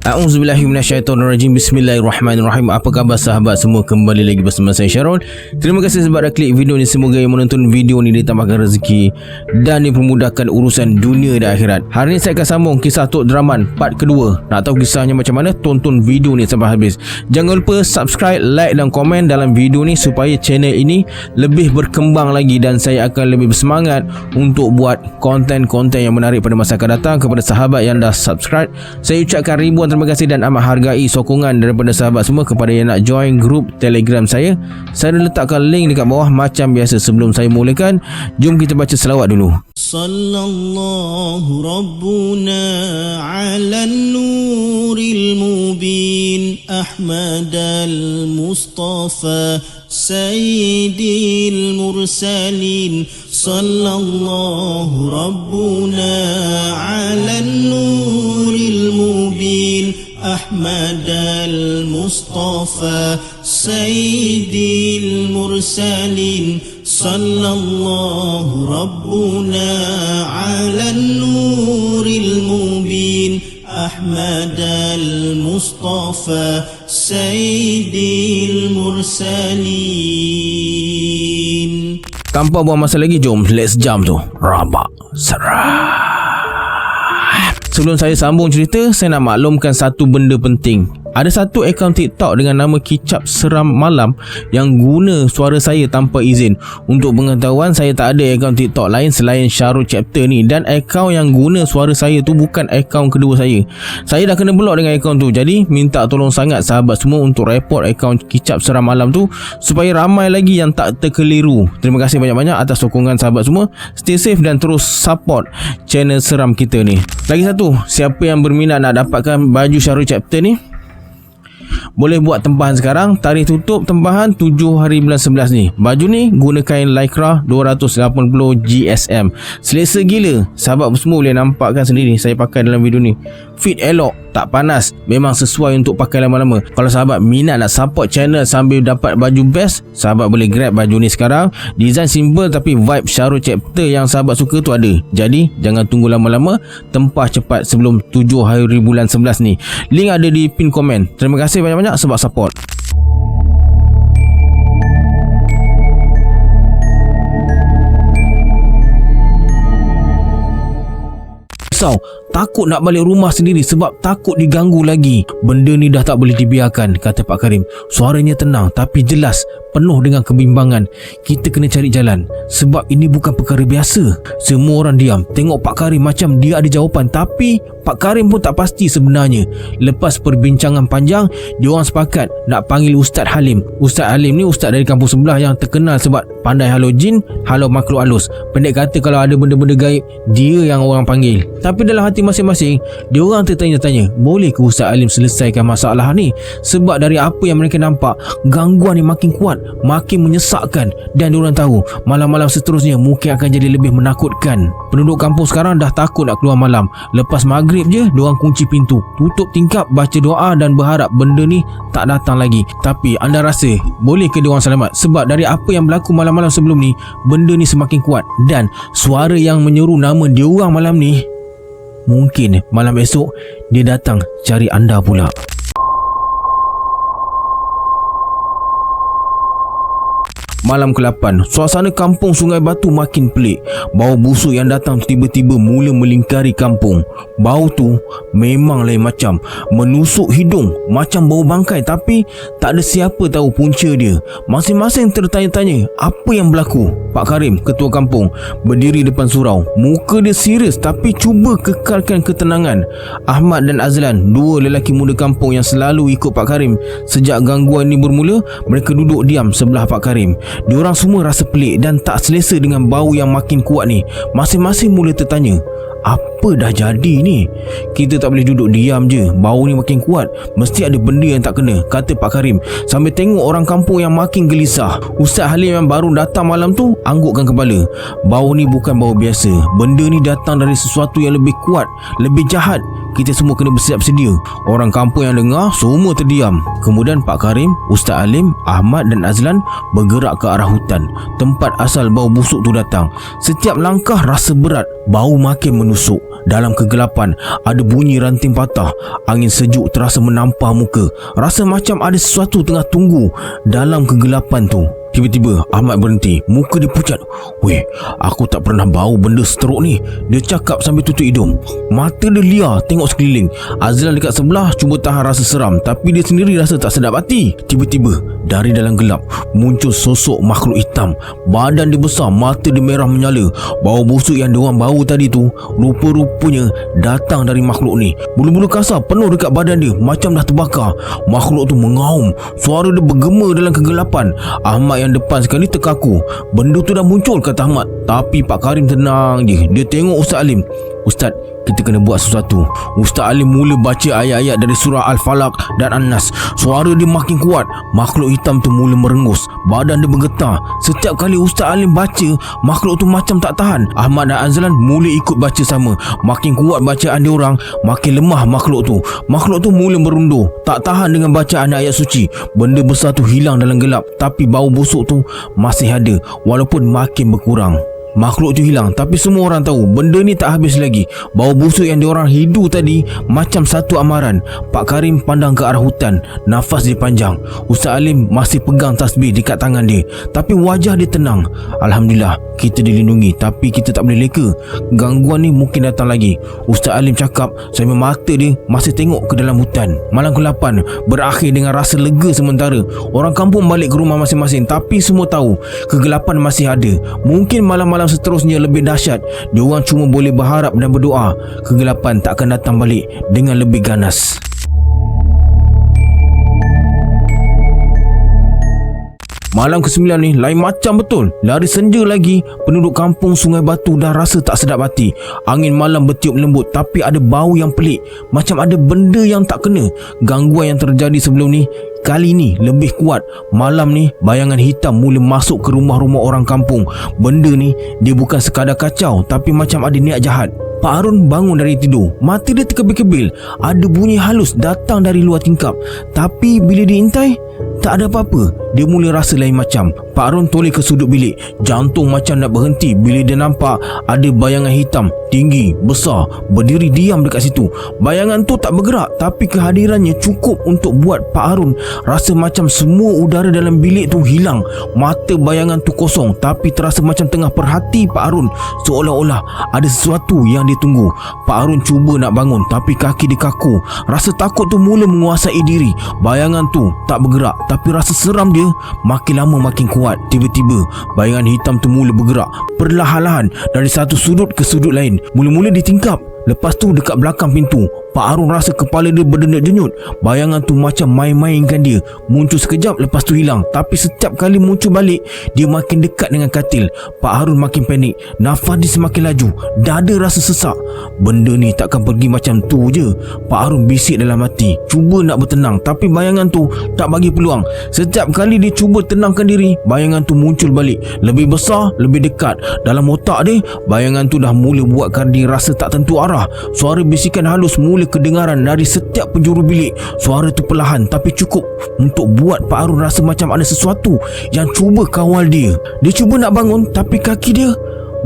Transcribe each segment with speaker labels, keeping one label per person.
Speaker 1: A'udzubillahi minasyaitonirrajim. Bismillahirrahmanirrahim. Apa khabar sahabat semua? Kembali lagi bersama saya Syarul. Terima kasih sebab dah klik video ni. Semoga yang menonton video ni ditambahkan rezeki dan dipermudahkan urusan dunia dan akhirat. Hari ni saya akan sambung kisah Tok Draman part kedua. Nak tahu kisahnya macam mana? Tonton video ni sampai habis. Jangan lupa subscribe, like dan komen dalam video ni supaya channel ini lebih berkembang lagi dan saya akan lebih bersemangat untuk buat konten-konten yang menarik pada masa akan datang. Kepada sahabat yang dah subscribe, saya ucapkan ribuan terima kasih dan amat hargai sokongan daripada sahabat semua. Kepada yang nak join grup Telegram saya dah letakkan link dekat bawah macam biasa. Sebelum saya mulakan, jom kita baca selawat dulu.
Speaker 2: Sallallahu Rabbuna ala nuril mubin Ahmad al-Mustafa Sayyidil Mursalin. Sallallahu Rabbuna ala nuril mubin Ahmad al-Mustafa Sayyidil Mursalin. Sallallahu Rabbuna ala nuril mubin Ahmad al-Mustafa Sayyidil Mursalin.
Speaker 1: Tanpa buang masa lagi, jom let's jump tu. Rabak serah. Sebelum saya sambung cerita, saya nak maklumkan satu benda penting. Ada satu akaun TikTok dengan nama Kicap Seram Malam yang guna suara saya tanpa izin. Untuk pengetahuan, saya tak ada akaun TikTok lain selain Syarul Chapter ni. Dan akaun yang guna suara saya tu bukan akaun kedua saya. Saya dah kena block dengan akaun tu. Jadi minta tolong sangat sahabat semua untuk report akaun Kicap Seram Malam tu supaya ramai lagi yang tak terkeliru. Terima kasih banyak-banyak atas sokongan sahabat semua. Stay safe dan terus support channel seram kita ni. Lagi satu, siapa yang berminat nak dapatkan baju Syarul Chapter ni, boleh buat tempahan sekarang. Tarikh tutup tempahan 7 hari bulan 11 ni. Baju ni guna kain lycra 280 GSM. Selesa gila. Sahabat semua boleh nampakkan sendiri saya pakai dalam video ni. Fit elok, tak panas, memang sesuai untuk pakai lama-lama. Kalau sahabat minat nak support channel sambil dapat baju best, sahabat boleh grab baju ni sekarang. Design simple tapi vibe Syarul Chapter yang sahabat suka tu ada. Jadi jangan tunggu lama-lama, tempah cepat sebelum 7 hari bulan 11 ni. Link ada di pin komen. Terima kasih banyak-banyak sebab support. Takut nak balik rumah sendiri sebab takut diganggu lagi. Benda ni dah tak boleh dibiarkan, kata Pak Karim. Suaranya tenang tapi jelas, penuh dengan kebimbangan. Kita kena cari jalan sebab ini bukan perkara biasa. Semua orang diam tengok Pak Karim macam dia ada jawapan, tapi Pak Karim pun tak pasti sebenarnya. Lepas perbincangan panjang, diorang sepakat nak panggil Ustaz Halim. Ustaz Halim ni ustaz dari kampung sebelah yang terkenal sebab pandai halau jin, halau makhluk halus. Pendek kata, kalau ada benda-benda gaib, dia yang orang panggil. Tapi dalam hati masing-masing, diorang tertanya-tanya, boleh ke Ustaz Halim selesaikan masalah ni? Sebab dari apa yang mereka nampak, gangguan ni makin kuat, makin menyesakkan. Dan diorang tahu malam-malam seterusnya mungkin akan jadi lebih menakutkan. Penduduk kampung sekarang dah takut nak keluar malam. Lepas maghrib je, diorang kunci pintu, tutup tingkap, baca doa dan berharap benda ni tak datang lagi. Tapi anda rasa boleh ke diorang selamat? Sebab dari apa yang berlaku malam-malam sebelum ni, benda ni semakin kuat. Dan suara yang menyeru nama diorang malam ni, mungkin malam esok dia datang cari anda pula. Malam ke-8, suasana kampung Sungai Batu makin pelik. Bau busuk yang datang tiba-tiba mula melingkari kampung. Bau tu memang lain macam, menusuk hidung macam bau bangkai, tapi tak ada siapa tahu punca dia. Masing-masing tertanya-tanya apa yang berlaku. Pak Karim, ketua kampung, berdiri depan surau. Muka dia serius tapi cuba kekalkan ketenangan. Ahmad dan Azlan, dua lelaki muda kampung yang selalu ikut Pak Karim sejak gangguan ini bermula, mereka duduk diam sebelah Pak Karim. Diorang semua rasa pelik dan tak selesa dengan bau yang makin kuat ni. Masing-masing mula tertanya, apa dah jadi ni? Kita tak boleh duduk diam je, bau ni makin kuat, mesti ada benda yang tak kena, kata Pak Karim sambil tengok orang kampung yang makin gelisah. Ustaz Halim yang baru datang malam tu anggukkan kepala. Bau ni bukan bau biasa, benda ni datang dari sesuatu yang lebih kuat, lebih jahat. Kita semua kena bersiap sedia. Orang kampung yang dengar semua terdiam. Kemudian Pak Karim, Ustaz Halim, Ahmad dan Azlan bergerak ke arah hutan, tempat asal bau busuk tu datang. Setiap langkah rasa berat, bau makin menusuk. Dalam kegelapan, ada bunyi ranting patah. Angin sejuk terasa menampar muka. Rasa macam ada sesuatu tengah tunggu dalam kegelapan tu. Tiba-tiba Ahmad berhenti. Muka dia pucat. Weh, aku tak pernah bau benda seteruk ni, dia cakap sambil tutup hidung. Mata dia liar tengok sekeliling. Azlan dekat sebelah cuba tahan rasa seram, tapi dia sendiri rasa tak sedap hati. Tiba-tiba dari dalam gelap muncul sosok makhluk hitam. Badan dia besar, mata dia merah menyala. Bau busuk yang diorang bau tadi tu rupa-rupanya datang dari makhluk ni. Bulu-bulu kasar penuh dekat badan dia, macam dah terbakar. Makhluk tu mengaum. Suara dia bergema dalam kegelapan. Ahmad yang depan sekali terkaku. Benda tu dah muncul, kata Ahmad. Tapi Pak Karim tenang je. Dia tengok Ustaz Alim. Ustaz, kita kena buat sesuatu. Ustaz Alim mula baca ayat-ayat dari surah Al-Falaq dan An-Nas. Suara dia makin kuat. Makhluk hitam tu mula merengus. Badan dia bergetar. Setiap kali Ustaz Alim baca, makhluk tu macam tak tahan. Ahmad dan Azlan mula ikut baca sama. Makin kuat bacaan diorang, makin lemah makhluk tu. Makhluk tu mula merundur. Tak tahan dengan bacaan ayat suci. Benda besar tu hilang dalam gelap, tapi bau busuk tu masih ada, walaupun makin berkurang. Makhluk tu hilang, tapi semua orang tahu benda ni tak habis lagi. Bau busuk yang diorang hidu tadi macam satu amaran. Pak Karim pandang ke arah hutan. Nafas dia panjang. Ustaz Alim masih pegang tasbih dekat tangan dia, tapi wajah dia tenang. Alhamdulillah, kita dilindungi, tapi kita tak boleh leka. Gangguan ni mungkin datang lagi. Ustaz Alim cakap sambil mata dia masih tengok ke dalam hutan. Malam ke-8 berakhir dengan rasa lega sementara. Orang kampung balik ke rumah masing-masing, tapi semua tahu kegelapan masih ada. Mungkin malam-malam seterusnya lebih dahsyat. Diorang cuma boleh berharap dan berdoa kegelapan tak akan datang balik dengan lebih ganas. Malam ke-9 ni lain macam betul. Lari senja lagi, penduduk kampung Sungai Batu dah rasa tak sedap hati. Angin malam bertiup lembut, tapi ada bau yang pelik, macam ada benda yang tak kena. Gangguan yang terjadi sebelum ni kali ni lebih kuat. Malam ni bayangan hitam mula masuk ke rumah-rumah orang kampung. Benda ni dia bukan sekadar kacau, tapi macam ada niat jahat. Pak Harun bangun dari tidur. Mata dia terkebil-kebil. Ada bunyi halus datang dari luar tingkap. Tapi bila diintai, tak ada apa-apa. Dia mula rasa lain macam. Pak Harun toleh ke sudut bilik. Jantung macam nak berhenti bila dia nampak ada bayangan hitam tinggi, besar, berdiri diam dekat situ. Bayangan tu tak bergerak, tapi kehadirannya cukup untuk buat Pak Harun rasa macam semua udara dalam bilik tu hilang. Mata bayangan tu kosong, tapi terasa macam tengah perhati Pak Harun, seolah-olah ada sesuatu yang dia tunggu. Pak Harun cuba nak bangun, tapi kaki dia kaku. Rasa takut tu mula menguasai diri. Bayangan tu tak bergerak, tapi rasa seram dia makin lama makin kuat. Tiba-tiba bayangan hitam tu mula bergerak perlahan-lahan dari satu sudut ke sudut lain. Mula-mula di tingkap, lepas tu dekat belakang pintu. Pak Harun rasa kepala dia berdenyut-denyut. Bayangan tu macam main-mainkan dia. Muncul sekejap, lepas tu hilang. Tapi setiap kali muncul balik, dia makin dekat dengan katil. Pak Harun makin panik. Nafas dia semakin laju. Dada rasa sesak. Benda ni takkan pergi macam tu je. Pak Harun bisik dalam hati, cuba nak bertenang, tapi bayangan tu tak bagi peluang. Setiap kali dia cuba tenangkan diri, bayangan tu muncul balik. Lebih besar, lebih dekat. Dalam otak dia, bayangan tu dah mula buatkan dia rasa tak tentu arah. Suara bisikan halus mula kedengaran dari setiap penjuru bilik. Suara tu perlahan tapi cukup untuk buat Pak Harun rasa macam ada sesuatu yang cuba kawal dia. Dia cuba nak bangun, tapi kaki dia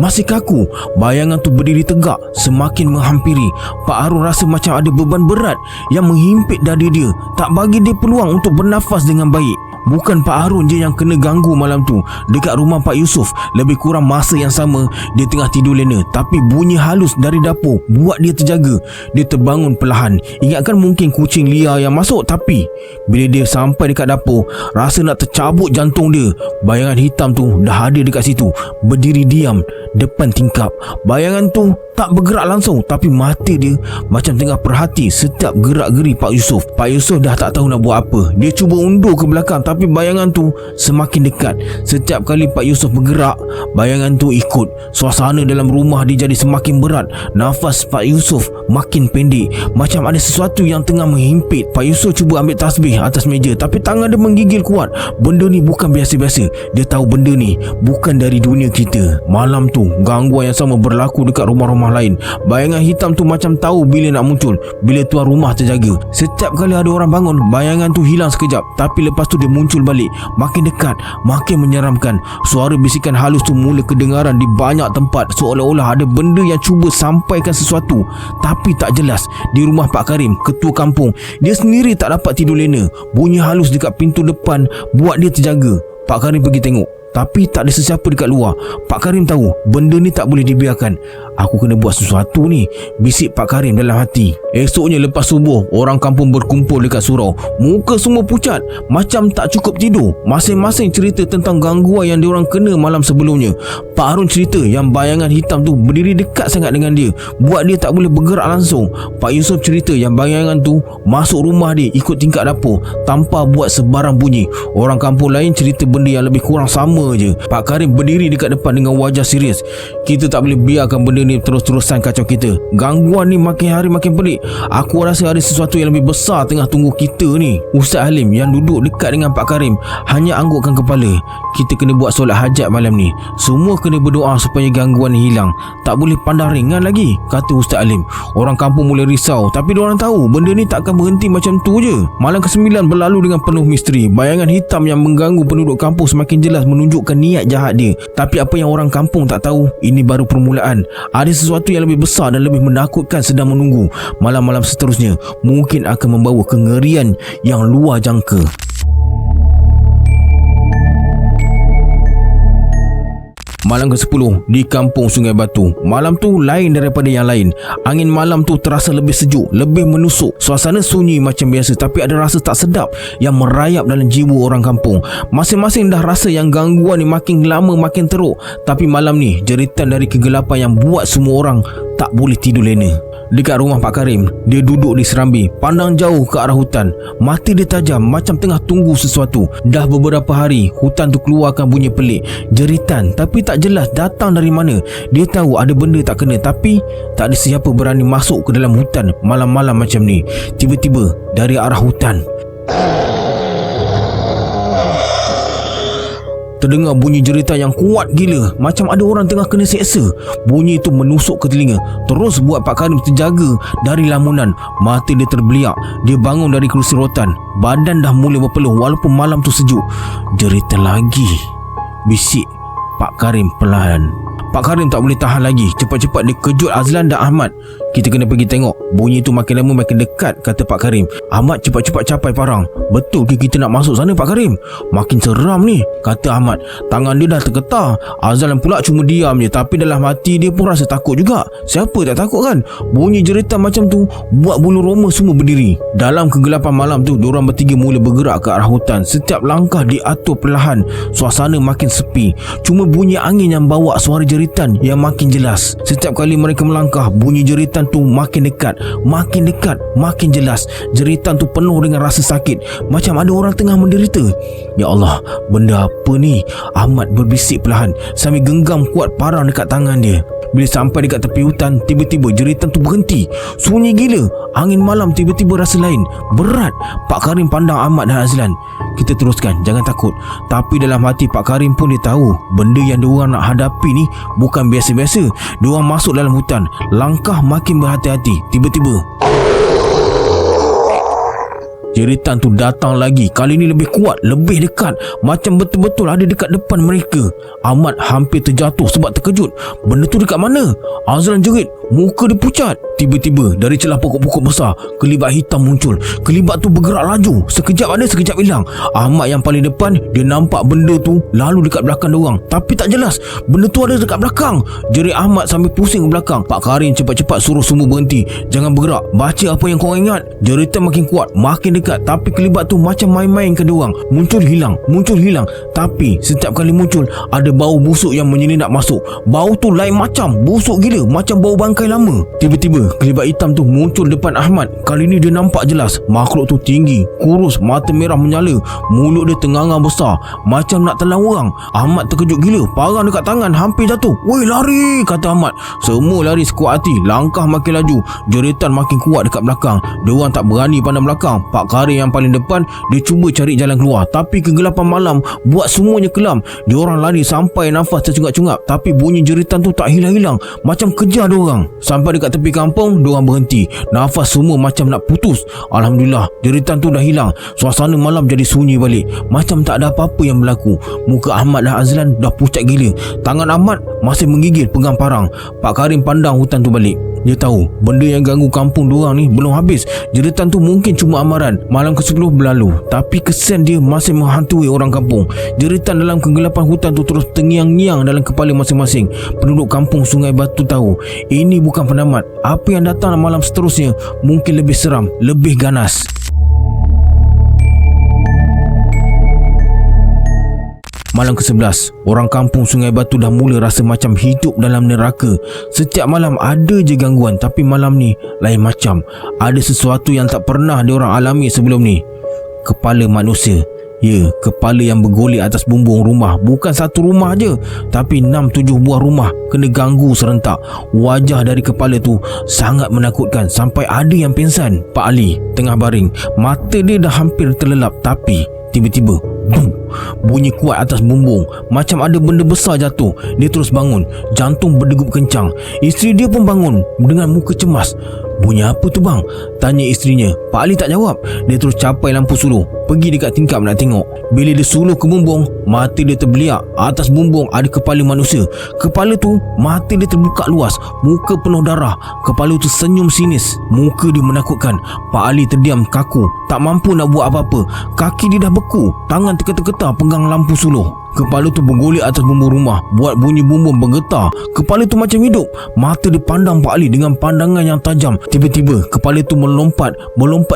Speaker 1: masih kaku. Bayangan tu berdiri tegak, semakin menghampiri. Pak Harun rasa macam ada beban berat yang menghimpit dada dia, tak bagi dia peluang untuk bernafas dengan baik. Bukan Pak Harun je yang kena ganggu malam tu. Dekat rumah Pak Yusof, lebih kurang masa yang sama, dia tengah tidur lena, tapi bunyi halus dari dapur buat dia terjaga. Dia terbangun perlahan. Ingatkan mungkin kucing liar yang masuk, tapi bila dia sampai dekat dapur, rasa nak tercabut jantung dia. Bayangan hitam tu dah ada dekat situ, berdiri diam depan tingkap. Bayangan tu tak bergerak langsung, tapi mata dia macam tengah perhati setiap gerak-geri Pak Yusof. Pak Yusof dah tak tahu nak buat apa. Dia cuba undur ke belakang, tapi bayangan tu semakin dekat. Setiap kali Pak Yusof bergerak, bayangan tu ikut. Suasana dalam rumah dia jadi semakin berat. Nafas Pak Yusof makin pendek, macam ada sesuatu yang tengah menghimpit. Pak Yusof cuba ambil tasbih atas meja, tapi tangan dia menggigil kuat. Benda ni bukan biasa-biasa. Dia tahu benda ni bukan dari dunia kita. Malam tu gangguan yang sama berlaku dekat rumah-rumah lain. Bayangan hitam tu macam tahu bila nak muncul, bila tuan rumah terjaga. Setiap kali ada orang bangun, bayangan tu hilang sekejap, tapi lepas tu dia muncul balik, makin dekat, makin menyeramkan. Suara bisikan halus tu mula kedengaran di banyak tempat, seolah-olah ada benda yang cuba sampaikan sesuatu tapi tak jelas. Di rumah Pak Karim, ketua kampung, dia sendiri tak dapat tidur lena. Bunyi halus dekat pintu depan buat dia terjaga. Pak Karim pergi tengok, tapi tak ada sesiapa dekat luar. Pak Karim tahu benda ni tak boleh dibiarkan. Aku kena buat sesuatu ni, bisik Pak Karim dalam hati. Esoknya lepas subuh, orang kampung berkumpul dekat surau. Muka semua pucat, macam tak cukup tidur. Masing-masing cerita tentang gangguan yang diorang kena malam sebelumnya. Pak Harun cerita yang bayangan hitam tu berdiri dekat sangat dengan dia, buat dia tak boleh bergerak langsung. Pak Yusof cerita yang bayangan tu masuk rumah dia ikut tingkap dapur tanpa buat sebarang bunyi. Orang kampung lain cerita benda yang lebih kurang sama je. Pak Karim berdiri dekat depan dengan wajah serius. Kita tak boleh biarkan benda ni terus-terusan kacau kita. Gangguan ni makin hari makin pelik. Aku rasa ada sesuatu yang lebih besar tengah tunggu kita ni. Ustaz Halim yang duduk dekat dengan Pak Karim hanya anggukkan kepala. Kita kena buat solat hajat malam ni. Semua kena berdoa supaya gangguan ni hilang. Tak boleh pandang ringan lagi, kata Ustaz Halim. Orang kampung mula risau, tapi diorang tahu benda ni tak akan berhenti macam tu je. Malam ke-9 berlalu dengan penuh misteri. Bayangan hitam yang mengganggu penduduk kampung semakin jelas menunjukkan niat jahat dia. Tapi apa yang orang kampung tak tahu, ini baru permulaan. Ada sesuatu yang lebih besar dan lebih menakutkan sedang menunggu. Malam-malam seterusnya mungkin akan membawa kengerian yang luar jangka. Malam ke-10 di kampung Sungai Batu. Malam tu lain daripada yang lain. Angin malam tu terasa lebih sejuk, lebih menusuk. Suasana sunyi macam biasa, tapi ada rasa tak sedap yang merayap dalam jiwa orang kampung. Masing-masing dah rasa yang gangguan ni makin lama makin teruk. Tapi malam ni jeritan dari kegelapan yang buat semua orang tak boleh tidur lena. Dekat rumah Pak Karim, dia duduk di serambi, pandang jauh ke arah hutan. Mata dia tajam macam tengah tunggu sesuatu. Dah beberapa hari hutan tu keluarkan bunyi pelik, jeritan, tapi tak jelas datang dari mana. Dia tahu ada benda tak kena, tapi tak ada siapa berani masuk ke dalam hutan malam-malam macam ni. Tiba-tiba dari arah hutan terdengar bunyi jeritan yang kuat gila, macam ada orang tengah kena seksa. Bunyi itu menusuk ke telinga, terus buat Pak Karim terjaga dari lamunan. Mata dia terbeliak. Dia bangun dari kerusi rotan. Badan dah mula berpeluh walaupun malam tu sejuk. Jeritan lagi, bisik Pak Karim perlahan. Pak Karim tak boleh tahan lagi. Cepat-cepat dia kejut Azlan dan Ahmad. Kita kena pergi tengok. Bunyi tu makin lama makin dekat, kata Pak Karim. Ahmad cepat-cepat capai parang. Betul ke kita nak masuk sana Pak Karim? Makin seram ni, kata Ahmad. Tangan dia dah tergetar. Azlan pula cuma diam je, tapi dalam hati dia pun rasa takut juga. Siapa tak takut kan? Bunyi jeritan macam tu buat bulu roma semua berdiri. Dalam kegelapan malam tu, diorang bertiga mula bergerak ke arah hutan. Setiap langkah diatur perlahan. Suasana makin sepi. Cuma bunyi angin yang bawa suara jeritan yang makin jelas. Setiap kali mereka melangkah, bunyi jeritan tu makin dekat, makin dekat, makin jelas. Jeritan tu penuh dengan rasa sakit, macam ada orang tengah menderita. Ya Allah, benda apa ni? Ahmad berbisik perlahan sambil genggam kuat parang dekat tangan dia. Bila sampai dekat tepi hutan, tiba-tiba jeritan tu berhenti. Sunyi gila. Angin malam tiba-tiba rasa lain, berat. Pak Karim pandang Ahmad dan Azlan. Kita teruskan, jangan takut. Tapi dalam hati Pak Karim pun dia tahu benda yang diorang nak hadapi ni bukan biasa-biasa. Diorang masuk dalam hutan, langkah makin berhati-hati. Tiba-tiba jeritan tu datang lagi. Kali ni lebih kuat, lebih dekat, macam betul-betul ada dekat depan mereka. Ahmad hampir terjatuh sebab terkejut. Benda tu dekat mana? Azlan jerit, muka dia pucat. Tiba-tiba dari celah pokok-pokok besar, kelibat hitam muncul. Kelibat tu bergerak laju. Sekejap ada, sekejap hilang. Ahmad yang paling depan, dia nampak benda tu lalu dekat belakang diorang. Tapi tak jelas benda tu ada dekat belakang. Jerit Ahmad sambil pusing ke belakang. Pak Karim cepat-cepat suruh semua berhenti. Jangan bergerak, baca apa yang korang ingat. Jeritan makin kuat, makin dekat. Tapi kelibat tu macam main-main ke diorang. Muncul hilang, muncul hilang. Tapi setiap kali muncul, ada bau busuk yang menyelinap masuk. Bau tu lain macam, busuk gila, macam bau bangkai lama. Tiba-tiba kelibat hitam tu muncul depan Ahmad. Kali ni dia nampak jelas. Makhluk tu tinggi, kurus, mata merah menyala. Mulut dia tenganga besar, macam nak telan orang. Ahmad terkejut gila. Parang dekat tangan hampir jatuh. "Woi, lari!" kata Ahmad. Semua lari sekuat hati. Langkah makin laju. Jeritan makin kuat dekat belakang. Diorang tak berani pandang belakang. Pak Karim yang paling depan, dia cuba cari jalan keluar. Tapi kegelapan malam buat semuanya kelam. Diorang lari sampai nafas tercungap-cungap. Tapi bunyi jeritan tu tak hilang-hilang, macam kejar diorang. Sampai dekat tepi kampung, diorang berhenti. Nafas semua macam nak putus. Alhamdulillah, jeritan tu dah hilang. Suasana malam jadi sunyi balik, macam tak ada apa-apa yang berlaku. Muka Ahmad dan Azlan dah pucat gila. Tangan Ahmad masih menggigil pegang parang. Pak Karim pandang hutan tu balik. Dia tahu benda yang ganggu kampung diorang ni belum habis. Jeritan tu mungkin cuma amaran. Malam ke-10 berlalu, tapi kesan dia masih menghantui orang kampung. Jeritan dalam kegelapan hutan tu terus terngiang-ngiang dalam kepala masing-masing. Penduduk kampung Sungai Batu tahu ini bukan penamat. Apa yang datang malam seterusnya mungkin lebih seram, lebih ganas. Malam ke-11, orang kampung Sungai Batu dah mula rasa macam hidup dalam neraka. Setiap malam ada je gangguan, tapi malam ni lain macam. Ada sesuatu yang tak pernah diorang alami sebelum ni. Kepala manusia. Ya, kepala yang bergolek atas bumbung rumah. Bukan satu rumah je, tapi 6-7 buah rumah kena ganggu serentak. Wajah dari kepala tu sangat menakutkan, sampai ada yang pingsan. Pak Ali tengah baring, mata dia dah hampir terlelap, tapi tiba-tiba boom, bunyi kuat atas bumbung, macam ada benda besar jatuh. Dia terus bangun, jantung berdegup kencang. Isteri dia pun bangun dengan muka cemas. Bunyi apa tu bang? Tanya isterinya. Pak Ali tak jawab. Dia terus capai lampu suluh, pergi dekat tingkap nak tengok. Bila dia suluh ke bumbung, mata dia terbeliak. Atas bumbung ada kepala manusia. Kepala tu, mata dia terbuka luas, muka penuh darah. Kepala tu senyum sinis, muka dia menakutkan. Pak Ali terdiam kaku, tak mampu nak buat apa-apa. Kaki dia dah beku, tangan tergetar-getar pegang lampu suluh. Kepala tu bergolek atas bumbung rumah, buat bunyi bumbung bergetar. Kepala tu macam hidup. Mata dia pandang Pak Ali dengan pandangan yang tajam. Tiba-tiba kepala tu melompat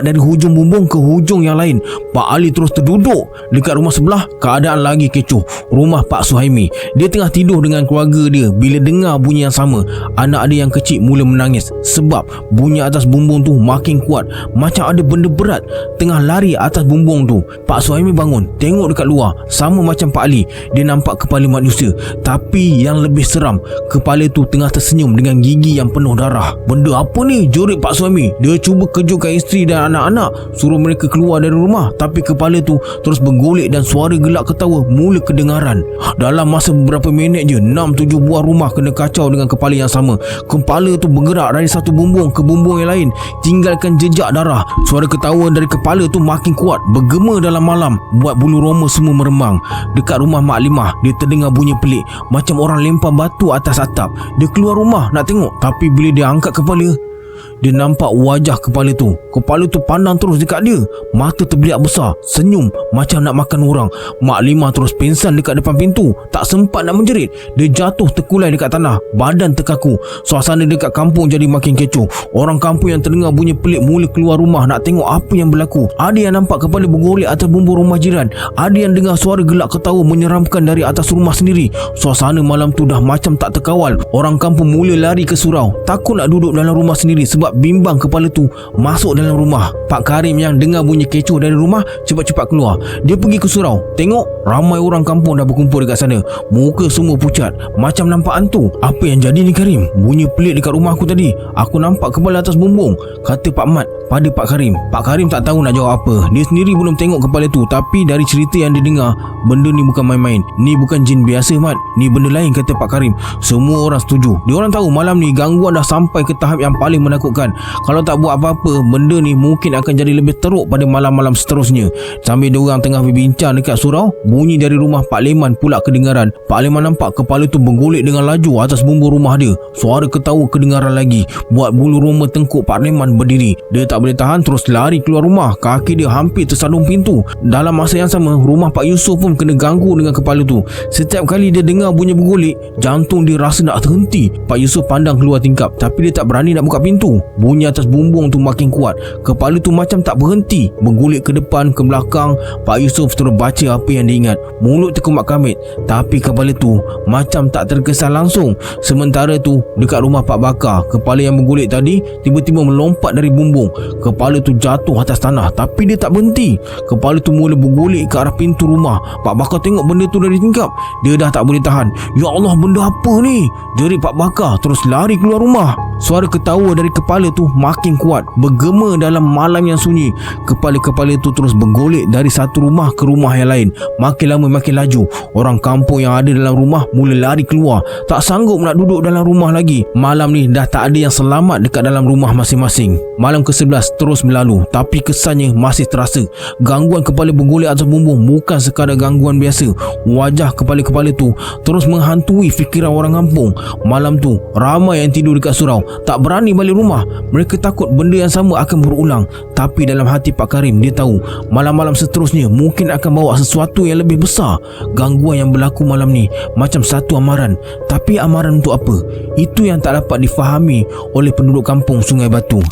Speaker 1: dari hujung bumbung ke hujung yang lain. Pak Ali terus terduduk. Dekat rumah sebelah, keadaan lagi kecoh. Rumah Pak Suhaimi. Dia tengah tidur dengan keluarga dia. Bila dengar bunyi yang sama, anak dia yang kecil mula menangis. Sebab bunyi atas bumbung tu makin kuat, macam ada benda berat tengah lari atas bumbung tu. Pak Suhaimi bangun, tengok dekat luar. Sama macam Pak Ali, dia nampak kepala manusia. Tapi yang lebih seram, kepala tu tengah tersenyum dengan gigi yang penuh darah. Benda apa ni? Jorik Pak Suhaimi. Dia cuba kejutkan isteri dan anak-anak, suruh mereka keluar dari rumah. Tapi kepala tu terus bergolek dan suara gelak ketawa mula kedengaran. Dalam masa beberapa minit je, 6-7 buah rumah kena kacau dengan kepala yang sama. Kepala tu bergerak dari satu bumbung ke bumbung yang lain, tinggalkan jejak darah. Suara ketawa dari kepala tu makin kuat, bergema dalam malam, buat bulu roma semua meremang. Dekat rumah Mak Limah, dia terdengar bunyi pelik, macam orang lempar batu atas atap. Dia keluar rumah nak tengok, tapi bila dia angkat kepala, dia nampak wajah kepala tu. Kepala tu pandang terus dekat dia, mata terbeliak besar, senyum macam nak makan orang. Mak Limah terus pingsan dekat depan pintu, tak sempat nak menjerit. Dia jatuh terkulai dekat tanah, badan terkaku. Suasana dekat kampung jadi makin kecoh. Orang kampung yang terdengar bunyi pelik mula keluar rumah nak tengok apa yang berlaku. Ada yang nampak kepala bergolek atas bumbung rumah jiran. Ada yang dengar suara gelak ketawa menyeramkan dari atas rumah sendiri. Suasana malam tu dah macam tak terkawal. Orang kampung mula lari ke surau, takut nak duduk dalam rumah sendiri sebab bimbang kepala tu masuk dalam rumah. Pak Karim yang dengar bunyi kecoh dari rumah cepat-cepat keluar. Dia pergi ke surau, tengok ramai orang kampung dah berkumpul dekat sana. Muka semua pucat, macam nampak hantu. Apa yang jadi ni Karim? Bunyi pelik dekat rumah aku tadi. Aku nampak kepala atas bumbung, kata Pak Mat pada Pak Karim. Pak Karim tak tahu nak jawab apa. Dia sendiri belum tengok kepala tu, tapi dari cerita yang dia dengar, benda ni bukan main-main. Ni bukan jin biasa Mat, ni benda lain, kata Pak Karim. Semua orang setuju. Dia orang tahu malam ni gangguan dah sampai ke tahap yang paling menakutkan. Kalau tak buat apa-apa, benda ni mungkin akan jadi lebih teruk pada malam-malam seterusnya. Sambil diorang tengah berbincang dekat surau, bunyi dari rumah Pak Leman pula kedengaran. Pak Leman nampak kepala tu bergolek dengan laju atas bumbung rumah dia. Suara ketawa kedengaran lagi, buat bulu roma tengkuk Pak Leman berdiri. Dia tak boleh tahan, terus lari keluar rumah. Kaki dia hampir tersadung pintu. Dalam masa yang sama, rumah Pak Yusof pun kena ganggu dengan kepala tu. Setiap kali dia dengar bunyi bergolek, jantung dia rasa nak terhenti. Pak Yusof pandang keluar tingkap, tapi dia tak berani nak buka pintu. Bunyi atas bumbung tu makin kuat. Kepala tu macam tak berhenti, bergolek ke depan, ke belakang. Pak Yusof terus baca apa yang dia ingat. Mulut terkumat kamit, tapi kepala tu macam tak terkesan langsung. Sementara tu, dekat rumah Pak Bakar, kepala yang bergolek tadi tiba-tiba melompat dari bumbung. Kepala tu jatuh atas tanah, tapi dia tak berhenti. Kepala tu mula bergolek ke arah pintu rumah. Pak Bakar tengok benda tu dari tingkap. Dia dah tak boleh tahan. Ya Allah, benda apa ni? Jerit Pak Bakar terus lari keluar rumah. Suara ketawa dari kepala tu makin kuat, bergema dalam malam yang sunyi. Kepala-kepala tu terus bergolek dari satu rumah ke rumah yang lain. Makin lama makin laju. Orang kampung yang ada dalam rumah mula lari keluar, tak sanggup nak duduk dalam rumah lagi. Malam ni dah tak ada yang selamat dekat dalam rumah masing-masing. Malam ke-11 terus berlalu, tapi kesannya masih terasa. Gangguan kepala bergolek atas bumbung bukan sekadar gangguan biasa. Wajah kepala-kepala tu terus menghantui fikiran orang kampung. Malam tu ramai yang tidur dekat surau, tak berani balik rumah. Mereka takut benda yang sama akan berulang. Tapi dalam hati Pak Karim, dia tahu malam-malam seterusnya mungkin akan bawa sesuatu yang lebih besar. Gangguan yang berlaku malam ni macam satu amaran. Tapi amaran untuk apa? Itu yang tak dapat difahami oleh penduduk kampung Sungai Batu.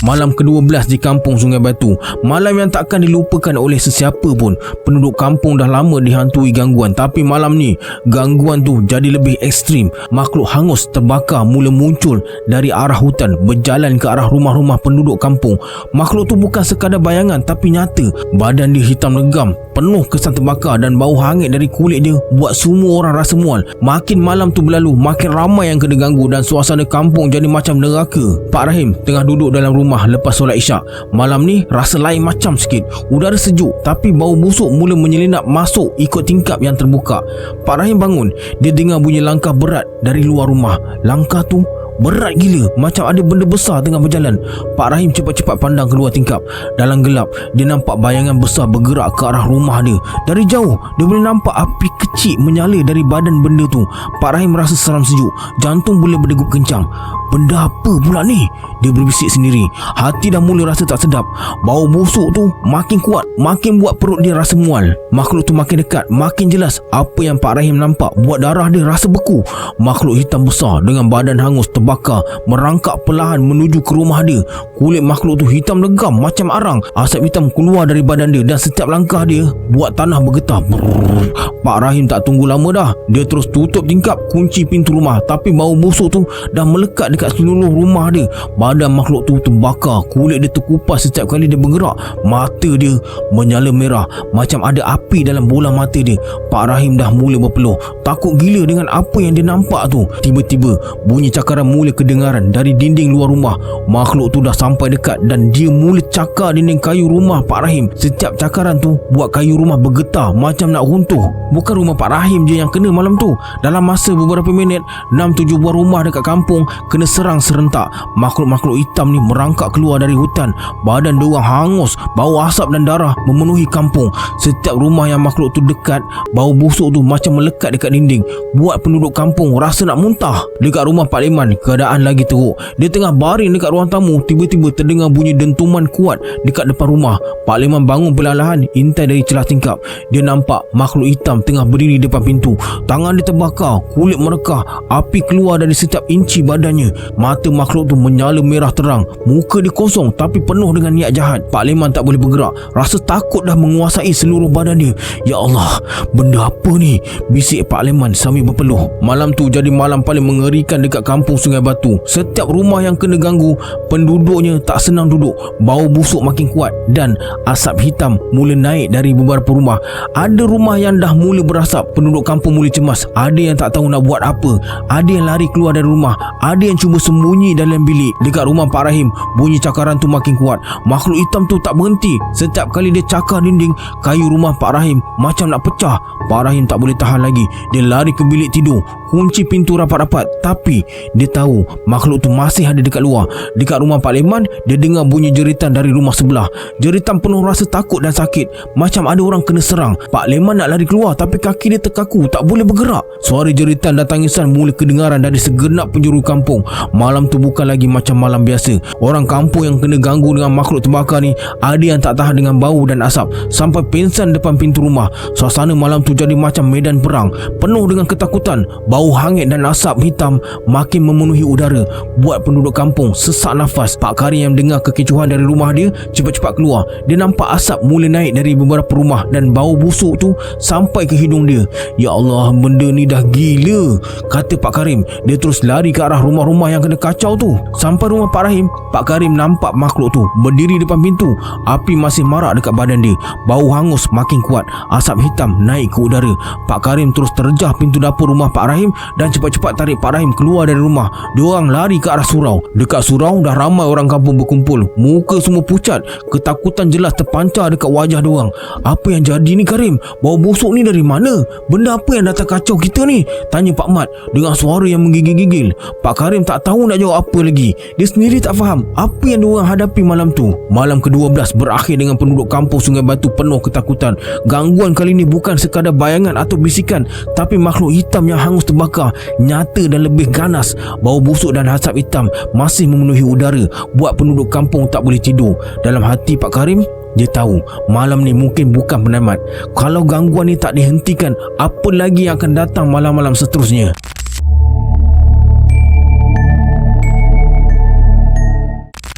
Speaker 1: Malam ke-12 di kampung Sungai Batu. Malam yang takkan dilupakan oleh sesiapa pun. Penduduk kampung dah lama dihantui gangguan, tapi malam ni gangguan tu jadi lebih ekstrim. Makhluk hangus terbakar mula muncul dari arah hutan, berjalan ke arah rumah-rumah penduduk kampung. Makhluk tu bukan sekadar bayangan tapi nyata. Badan dia hitam legam, penuh kesan terbakar, dan bau hangit dari kulit dia buat semua orang rasa mual. Makin malam tu berlalu, makin ramai yang kena ganggu dan suasana kampung jadi macam neraka. Pak Rahim tengah duduk dalam rumah lepas solat isyak. Malam ni rasa lain macam sikit. Udara sejuk tapi bau busuk mula menyelinap masuk ikut tingkap yang terbuka. Pak Rahim bangun. Dia dengar bunyi langkah berat dari luar rumah. Langkah tu berat gila, macam ada benda besar tengah berjalan. Pak Rahim cepat-cepat pandang keluar tingkap. Dalam gelap, dia nampak bayangan besar bergerak ke arah rumah dia. Dari jauh, dia boleh nampak api kecil menyala dari badan benda tu. Pak Rahim rasa seram sejuk. Jantung boleh berdegup kencang. Benda apa pula ni? Dia berbisik sendiri. Hati dah mula rasa tak sedap. Bau busuk tu makin kuat, makin buat perut dia rasa mual. Makhluk tu makin dekat, makin jelas. Apa yang Pak Rahim nampak buat darah dia rasa beku. Makhluk hitam besar dengan badan hangus terbakar merangkak perlahan menuju ke rumah dia. Kulit makhluk tu hitam legam macam arang. Asap hitam keluar dari badan dia dan setiap langkah dia buat tanah bergetar. Brrr. Pak Rahim tak tunggu lama dah. Dia terus tutup tingkap, kunci pintu rumah. Tapi bau busuk tu dah melekat dekat seluruh rumah dia. Badan makhluk tu terbakar, kulit dia terkupas setiap kali dia bergerak. Mata dia menyala merah macam ada api dalam bola mata dia. Pak Rahim dah mula berpeluh, takut gila dengan apa yang dia nampak tu. Tiba-tiba bunyi cakaran mula kedengaran dari dinding luar rumah. Makhluk tu dah sampai dekat dan dia mula cakar dinding kayu rumah Pak Rahim. Setiap cakaran tu buat kayu rumah bergetar macam nak runtuh. Bukan rumah Pak Rahim je yang kena malam tu. Dalam masa beberapa minit, 6-7 buah rumah dekat kampung kena serang serentak. Makhluk-makhluk hitam ni merangkak keluar dari hutan. Badan diorang hangus, bau asap dan darah memenuhi kampung. Setiap rumah yang makhluk tu dekat, bau busuk tu macam melekat dekat dinding, buat penduduk kampung rasa nak muntah. Dekat rumah Pak Leman, keadaan lagi teruk. Dia tengah baring dekat ruang tamu, tiba-tiba terdengar bunyi dentuman kuat dekat depan rumah. Pak Leman bangun perlahan-lahan, intai dari celah tingkap. Dia nampak makhluk hitam tengah berdiri depan pintu. Tangan dia terbakar, kulit merekah, api keluar dari setiap inci badannya. Mata makhluk tu menyala merah terang. Muka dia kosong tapi penuh dengan niat jahat. Pak Leman tak boleh bergerak. Rasa takut dah menguasai seluruh badan dia. Ya Allah, benda apa ni? Bisik Pak Leman sambil berpeluh. Malam tu jadi malam paling mengerikan dekat kampung Sungai Batu. Setiap rumah yang kena ganggu, penduduknya tak senang duduk. Bau busuk makin kuat dan asap hitam mula naik dari beberapa rumah. Ada rumah yang dah mula berasap. Penduduk kampung mula cemas. Ada yang tak tahu nak buat apa. Ada yang lari keluar dari rumah. Ada yang cuba sembunyi dalam bilik. Dekat rumah Pak Rahim, bunyi cakaran tu makin kuat. Makhluk hitam tu tak berhenti. Setiap kali dia cakar dinding, kayu rumah Pak Rahim macam nak pecah. Pak Rahim tak boleh tahan lagi. Dia lari ke bilik tidur, kunci pintu rapat-rapat. Tapi dia tahu makhluk tu masih ada dekat luar. Dekat rumah Pak Leman, dia dengar bunyi jeritan dari rumah sebelah. Jeritan penuh rasa takut dan sakit, macam ada orang kena serang. Pak Leman nak lari keluar tapi kaki dia terkaku, tak boleh bergerak. Suara jeritan dan tangisan mula kedengaran dari segenap penjuru kampung. Malam tu bukan lagi macam malam biasa. Orang kampung yang kena ganggu dengan makhluk terbakar ni, ada yang tak tahan dengan bau dan asap sampai pingsan depan pintu rumah. Suasana malam tu jadi macam medan perang, penuh dengan ketakutan. Bau hangit dan asap hitam makin memenuhi udara, buat penduduk kampung sesak nafas. Pak Karim yang dengar kekecohan dari rumah dia cepat-cepat keluar. Dia nampak asap mula naik dari beberapa rumah dan bau busuk tu sampai ke hidung dia. Ya Allah, benda ni dah gila, kata Pak Karim. Dia terus lari ke arah rumah-rumah yang kena kacau tu. Sampai rumah Pak Rahim, Pak Karim nampak makhluk tu berdiri depan pintu. Api masih marak dekat dekat badan dia. Bau hangus makin kuat. Asap hitam naik ke udara. Pak Karim terus terjah pintu dapur rumah Pak Rahim dan cepat-cepat tarik Pak Rahim keluar dari rumah. Diorang lari ke arah surau. Dekat surau dah ramai orang kampung berkumpul. Muka semua pucat. Ketakutan jelas terpancar dekat wajah diorang. Apa yang jadi ni Karim? Bau busuk ni dari mana? Benda apa yang datang kacau kita ni? Tanya Pak Mat dengan suara yang menggigil-gigil. Pak Karim tak tahu nak jawab apa lagi. Dia sendiri tak faham apa yang diorang hadapi malam tu. Malam ke-12 berakhir dengan penduduk kampung Sungai Batu penuh ketakutan. Gangguan kali ni bukan sekadar bayangan atau bisikan, tapi makhluk hitam yang hangus terbakar, nyata dan lebih ganas. Bau busuk dan asap hitam masih memenuhi udara, buat penduduk kampung tak boleh tidur. Dalam hati Pak Karim, dia tahu malam ni mungkin bukan penamat. Kalau gangguan ni tak dihentikan, apa lagi yang akan datang malam-malam seterusnya.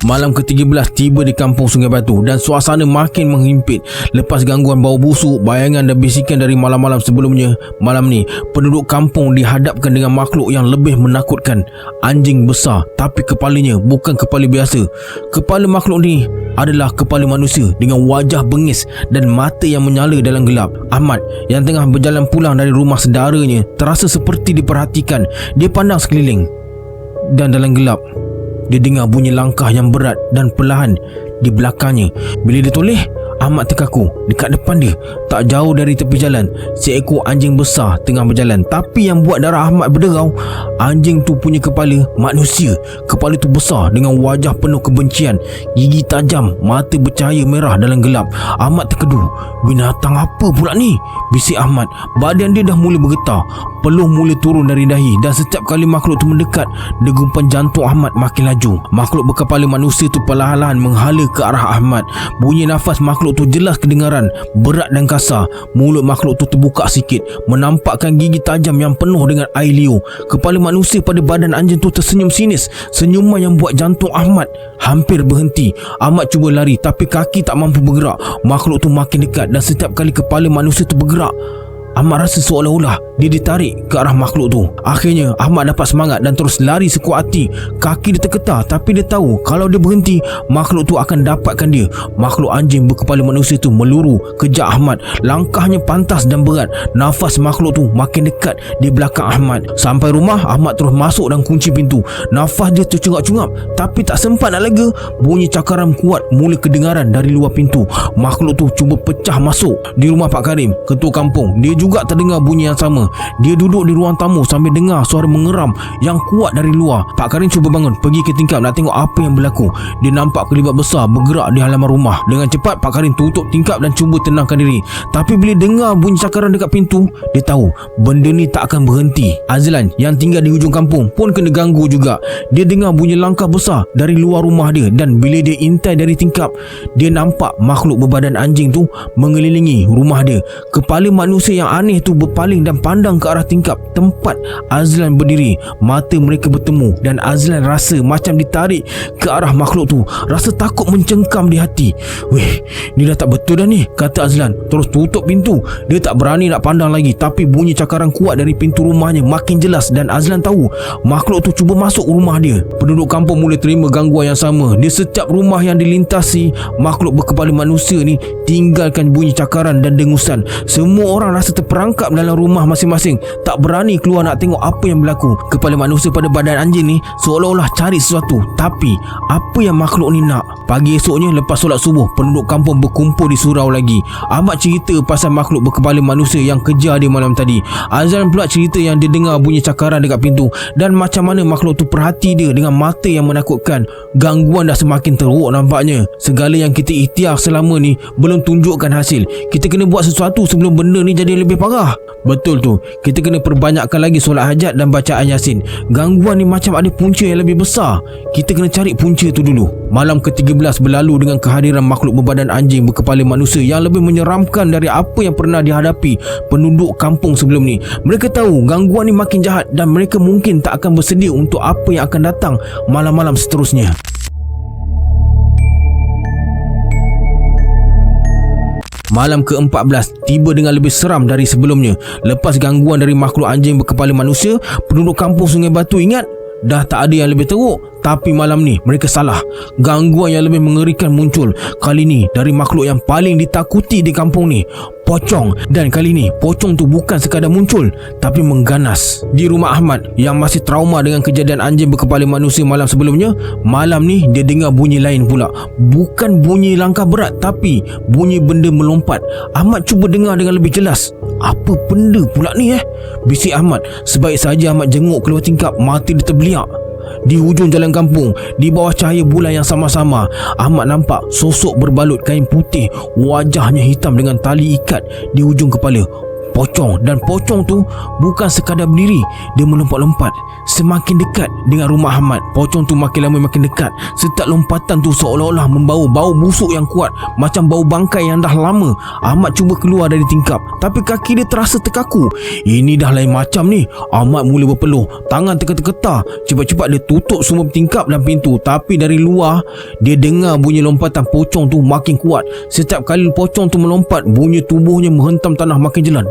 Speaker 1: Malam ke-13 tiba di kampung Sungai Batu dan suasana makin menghimpit. Lepas gangguan bau busuk, bayangan dan bisikan dari malam-malam sebelumnya, malam ni penduduk kampung dihadapkan dengan makhluk yang lebih menakutkan. Anjing besar, tapi kepalanya bukan kepala biasa. Kepala makhluk ni adalah kepala manusia dengan wajah bengis dan mata yang menyala dalam gelap. Ahmad yang tengah berjalan pulang dari rumah saudaranya terasa seperti diperhatikan. Dia pandang sekeliling dan dalam gelap dia dengar bunyi langkah yang berat dan perlahan di belakangnya. Bila dia toleh, Ahmad terkaku. Dekat depan dia, tak jauh dari tepi jalan, seekor anjing besar tengah berjalan. Tapi yang buat darah Ahmad berderau, anjing tu punya kepala manusia. Kepala tu besar dengan wajah penuh kebencian, gigi tajam, mata bercahaya merah dalam gelap. Ahmad terkedu. Binatang apa pula ni? Bisik Ahmad. Badan dia dah mula bergetar, peluh mula turun dari dahi, dan setiap kali makhluk tu mendekat, degupan jantung Ahmad makin laju. Makhluk berkepala manusia tu perlahan-lahan menghala ke arah Ahmad. Bunyi nafas makhluk tu jelas kedengaran, berat dan kasar. Mulut makhluk tu terbuka sikit, menampakkan gigi tajam yang penuh dengan air liur. Kepala manusia pada badan anjing tu tersenyum sinis, senyuman yang buat jantung Ahmad hampir berhenti. Ahmad cuba lari tapi kaki tak mampu bergerak. Makhluk tu makin dekat dan setiap kali kepala manusia tu bergerak, Ahmad rasa seolah-olah dia ditarik ke arah makhluk tu. Akhirnya Ahmad dapat semangat dan terus lari sekuat hati. Kaki dia terketar, tapi dia tahu kalau dia berhenti, makhluk tu akan dapatkan dia. Makhluk anjing berkepala manusia tu meluru kejar Ahmad. Langkahnya pantas dan berat. Nafas makhluk tu makin dekat di belakang Ahmad. Sampai rumah, Ahmad terus masuk dan kunci pintu. Nafas dia tercungap-cungap, tapi tak sempat nak lega. Bunyi cakaran kuat mula kedengaran dari luar pintu. Makhluk tu cuba pecah masuk di rumah Pak Karim, ketua kampung. Dia juga terdengar bunyi yang sama. Dia duduk di ruang tamu sambil dengar suara mengeram yang kuat dari luar. Pak Karim cuba bangun, pergi ke tingkap nak tengok apa yang berlaku. Dia nampak kelibat besar bergerak di halaman rumah. Dengan cepat Pak Karim tutup tingkap dan cuba tenangkan diri. Tapi bila dengar bunyi cakaran dekat pintu, dia tahu benda ni tak akan berhenti. Azlan yang tinggal di hujung kampung pun kena ganggu juga. Dia dengar bunyi langkah besar dari luar rumah dia, dan bila dia intai dari tingkap, dia nampak makhluk berbadan anjing tu mengelilingi rumah dia. Kepala manusia yang aneh tu berpaling dan pandang ke arah tingkap tempat Azlan berdiri. Mata mereka bertemu dan Azlan rasa macam ditarik ke arah makhluk tu. Rasa takut mencengkam di hati. Weh, ni dah tak betul dah ni, kata Azlan. Terus tutup pintu. Dia tak berani nak pandang lagi, tapi bunyi cakaran kuat dari pintu rumahnya makin jelas dan Azlan tahu makhluk tu cuba masuk rumah dia. Penduduk kampung mula terima gangguan yang sama. Di setiap rumah yang dilintasi, makhluk berkepala manusia ni tinggalkan bunyi cakaran dan dengusan. Semua orang rasa terperangkap dalam rumah masing-masing, tak berani keluar nak tengok apa yang berlaku. Kepala manusia pada badan anjing ni seolah-olah cari sesuatu, tapi apa yang makhluk ni nak? Pagi esoknya lepas solat subuh, penduduk kampung berkumpul di surau lagi. Ahmad cerita pasal makhluk berkepala manusia yang kejar dia malam tadi. Azlan pula cerita yang dia dengar bunyi cakaran dekat pintu dan macam mana makhluk tu perhati dia dengan mata yang menakutkan. Gangguan dah semakin teruk nampaknya. Segala yang kita ikhtiar selama ni belum tunjukkan hasil. Kita kena buat sesuatu sebelum benda ni jadi lebih parah. Betul tu, kita kena perbanyakkan lagi solat hajat dan bacaan Yasin. Gangguan ni macam ada punca yang lebih besar. Kita kena cari punca tu dulu. Malam ke-13 berlalu dengan kehadiran makhluk berbadan anjing berkepala manusia yang lebih menyeramkan dari apa yang pernah dihadapi penduduk kampung sebelum ni. Mereka tahu gangguan ni makin jahat dan mereka mungkin tak akan bersedia untuk apa yang akan datang malam-malam seterusnya. Malam ke-14 tiba dengan lebih seram dari sebelumnya. Lepas gangguan dari makhluk anjing berkepala manusia, penduduk kampung Sungai Batu ingat dah tak ada yang lebih teruk. Tapi malam ni mereka salah. Gangguan yang lebih mengerikan muncul. Kali ni dari makhluk yang paling ditakuti di kampung ni, pocong. Dan kali ni pocong tu bukan sekadar muncul, tapi mengganas. Di rumah Ahmad yang masih trauma dengan kejadian anjing berkepala manusia malam sebelumnya, malam ni dia dengar bunyi lain pula. Bukan bunyi langkah berat, tapi bunyi benda melompat. Ahmad cuba dengar dengan lebih jelas. Apa benda pula ni bisik Ahmad. Sebaik saja Ahmad jenguk keluar tingkap, mata dia terbeliak. Di hujung jalan kampung, di bawah cahaya bulan yang sama-sama, Ahmad nampak sosok berbalut kain putih, wajahnya hitam dengan tali ikat di hujung kepala. Pocong. Dan pocong tu bukan sekadar berdiri, dia melompat-lompat semakin dekat dengan rumah Ahmad. Pocong tu makin lama makin dekat. Setiap lompatan tu seolah-olah membawa bau busuk yang kuat, macam bau bangkai yang dah lama. Ahmad cuba keluar dari tingkap, tapi kaki dia terasa terkaku. Ini dah lain macam ni. Ahmad mula berpeluh, tangan tergetar-getar. Cepat-cepat dia tutup semua tingkap dan pintu. Tapi dari luar dia dengar bunyi lompatan pocong tu makin kuat. Setiap kali pocong tu melompat, bunyi tubuhnya menghentam tanah makin jelas.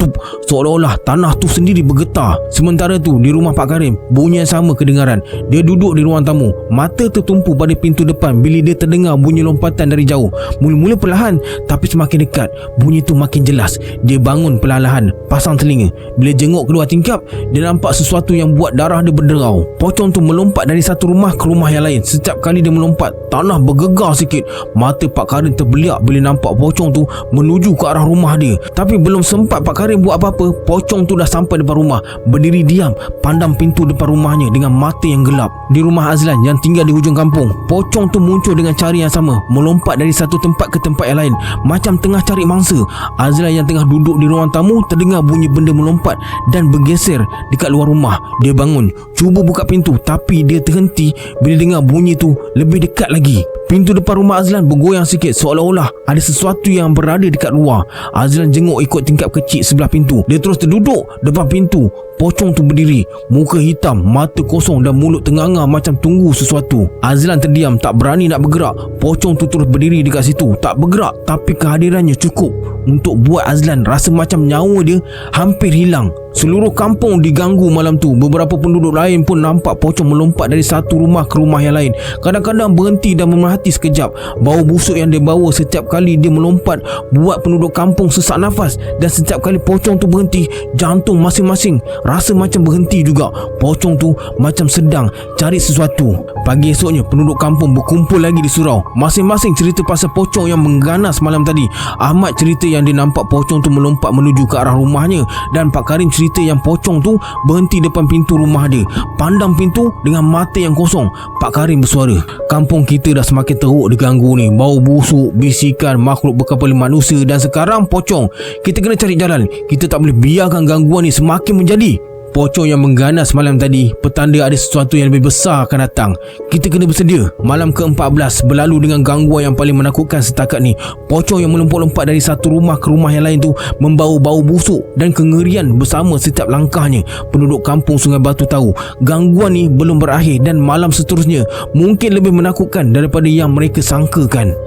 Speaker 1: Tup, seolah-olah tanah tu sendiri bergetar. Sementara tu di rumah Pak Karim, bunyi yang sama kedengaran. Dia duduk di ruang tamu, mata tertumpu pada pintu depan bila dia terdengar bunyi lompatan dari jauh. Mula-mula perlahan, tapi semakin dekat. Bunyi tu makin jelas. Dia bangun perlahan-lahan, pasang telinga. Bila jenguk keluar tingkap, dia nampak sesuatu yang buat darah dia berderau. Pocong tu melompat dari satu rumah ke rumah yang lain. Setiap kali dia melompat, tanah bergegar sikit. Mata Pak Karim terbeliak bila nampak pocong tu menuju ke arah rumah dia. Tapi belum sempat Pak Karim buat apa-apa, pocong tu dah sampai depan rumah. Berdiri diam, pandang pintu depan rumahnya dengan mata yang gelap. Di rumah Azlan yang tinggal di hujung kampung, pocong tu muncul dengan cara yang sama, melompat dari satu tempat ke tempat yang lain, macam tengah cari mangsa. Azlan yang tengah duduk di ruang tamu terdengar bunyi benda melompat dan bergeser dekat luar rumah. Dia bangun, cuba buka pintu, tapi dia terhenti bila dengar bunyi tu lebih dekat lagi. Pintu depan rumah Azlan bergoyang sikit, seolah-olah ada sesuatu yang berada dekat luar. Azlan jenguk ikut tingkap kecil sebelah pintu. Dia terus terduduk depan pintu. Pocong tu berdiri, muka hitam, mata kosong dan mulut tenganga macam tunggu sesuatu. Azlan terdiam, tak berani nak bergerak. Pocong tu terus berdiri dekat situ, tak bergerak, tapi kehadirannya cukup untuk buat Azlan rasa macam nyawa dia hampir hilang. Seluruh kampung diganggu malam tu. Beberapa penduduk lain pun nampak pocong melompat dari satu rumah ke rumah yang lain. Kadang-kadang berhenti dan memerhati sekejap. Bau busuk yang dia bawa setiap kali dia melompat buat penduduk kampung sesak nafas. Dan setiap kali pocong tu berhenti, jantung masing-masing rasa macam berhenti juga. Pocong tu macam sedang cari sesuatu. Pagi esoknya, penduduk kampung berkumpul lagi di surau. Masing-masing cerita pasal pocong yang mengganas malam tadi. Ahmad cerita yang dia nampak pocong tu melompat menuju ke arah rumahnya. Dan Pak Karim cerita yang pocong tu berhenti depan pintu rumah dia, pandang pintu dengan mata yang kosong. Pak Karim bersuara, kampung kita dah semakin teruk diganggu ni. Bau busuk, bisikan, makhluk berkepala manusia dan sekarang pocong. Kita kena cari jalan. Kita tak boleh biarkan gangguan ni semakin menjadi. Pocong yang mengganas malam tadi petanda ada sesuatu yang lebih besar akan datang. Kita kena bersedia. Malam ke-14 berlalu dengan gangguan yang paling menakutkan setakat ni. Pocong yang melompat-lompat dari satu rumah ke rumah yang lain tu membawa bau busuk dan kengerian bersama setiap langkahnya. Penduduk kampung Sungai Batu tahu gangguan ni belum berakhir dan malam seterusnya mungkin lebih menakutkan daripada yang mereka sangkakan.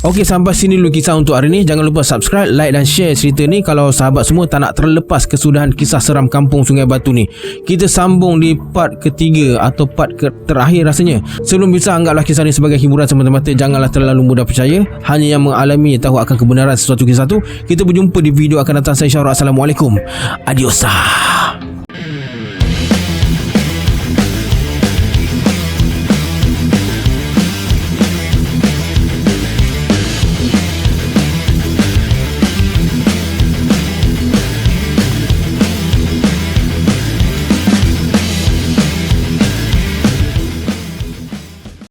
Speaker 1: Okey, sampai sini dulu kisah untuk hari ni. Jangan lupa subscribe, like dan share cerita ni kalau sahabat semua tak nak terlepas kesudahan kisah seram kampung Sungai Batu ni. Kita sambung di part ketiga atau part terakhir rasanya. Sebelum bisa, anggaplah kisah ni sebagai hiburan semata-mata. Janganlah terlalu mudah percaya. Hanya yang mengalami tahu akan kebenaran sesuatu kisah tu. Kita berjumpa di video akan datang. Saya Syarul. Assalamualaikum. Adios.